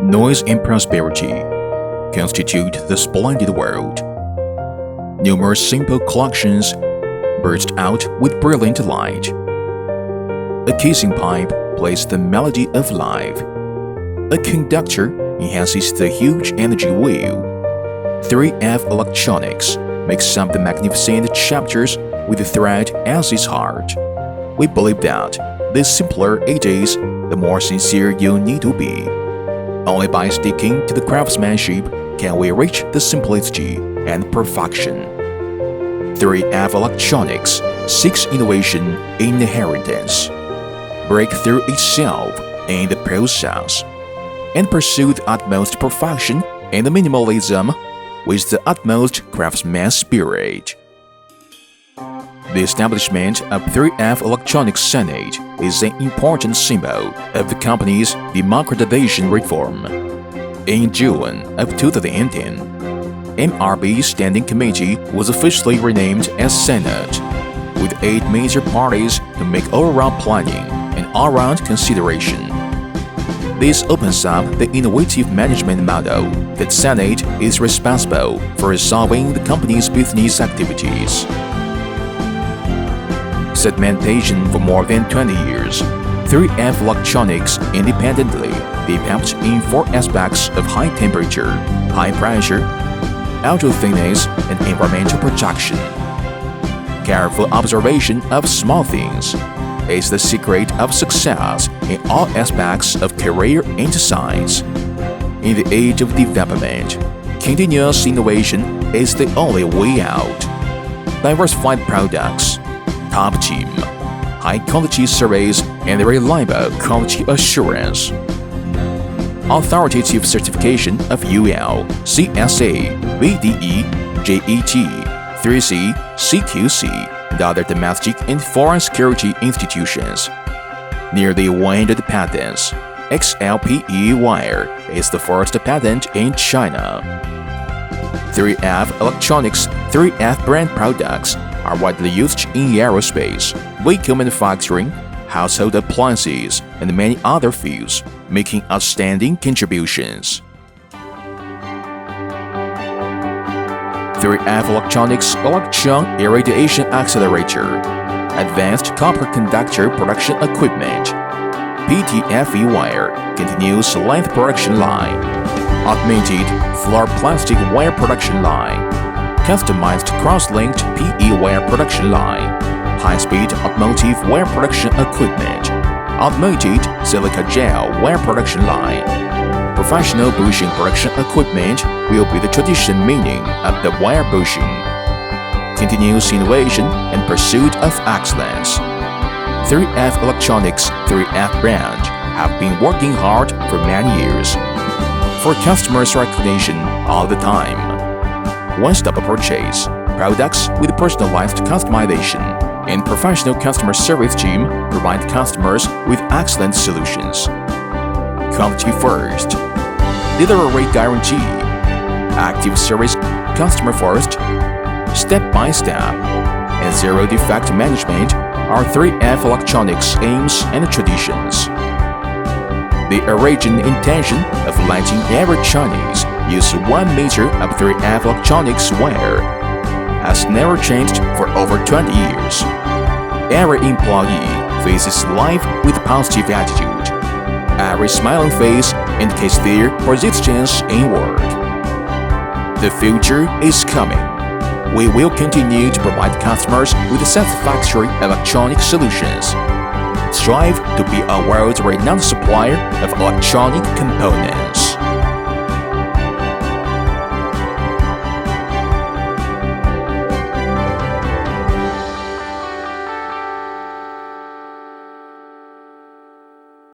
Noise and prosperity constitute the splendid world. Numerous simple collections burst out with brilliant light. A kissing pipe plays the melody of life. A conductor enhances the huge energy wheel. 3F Electronics makes some of the magnificent chapters with the thread as its heart. We believe that the simpler it is, the more sincere you need to be. Only by sticking to the craftsmanship can we reach the simplicity and perfection. 3F Electronics seeks innovation in inheritance, breakthrough itself in the process, and pursue the utmost perfection and minimalism with the utmost craftsman's spirit. The establishment of 3F Electronics Senate is an important symbol of the company's democratization reform. In June of 2010, MRB's Standing Committee was officially renamed as Senate, with 8 major parties to make all-round planning and all-round consideration. This opens up the innovative management model that Senate is responsible for resolving the company's business activities. Segmentation for more than 20 years, 3F Electronics independently developed in 4 aspects of high temperature, high pressure, ultra-thickness, and environmental protection. Careful observation of small things is the secret of success in all aspects of career and science. In the age of development, continuous innovation is the only way out. Diversified products, top team, high-quality service, and reliable quality assurance. Authoritative certification of UL, CSA, VDE, JET, 3C, CQC, and other domestic and foreign security institutions. Nearly 100 patents. XLPE wire is the first patent in China. 3F Electronics 3F brand products are widely used in aerospace, vehicle manufacturing, household appliances, and many other fields, making outstanding contributions. 3F Electronics Electron Irradiation Accelerator, Advanced Copper Conductor Production Equipment, PTFE Wire Continuous Length Production Line, Augmented Floor Plastic Wire Production Line, Customized Cross-Linked PE Wire Production Line, High-Speed Automotive Wire Production Equipment, Automated Silica Gel Wire Production Line. Professional bushing production equipment will be the traditional meaning of the wire bushing. Continuous innovation and pursuit of excellence. 3F Electronics 3F brand have been working hard for many years for customers' recognition all the time. One-stop purchase, products with personalized customization, and professional customer service team provide customers with excellent solutions. Quality first, delivery guarantee, active service, customer first, step-by-step, and zero defect management are 3F Electronics' aims and traditions. The origin intention of letting every Chinese use 1 meter of 3F Electronics wire has never changed for over 20 years. Every employee faces life with positive attitude. Every smiling face indicates their persistence in work. The future is coming. We will continue to provide customers with satisfactory electronic solutions. Strive to be a world-renowned supplier of electronic components.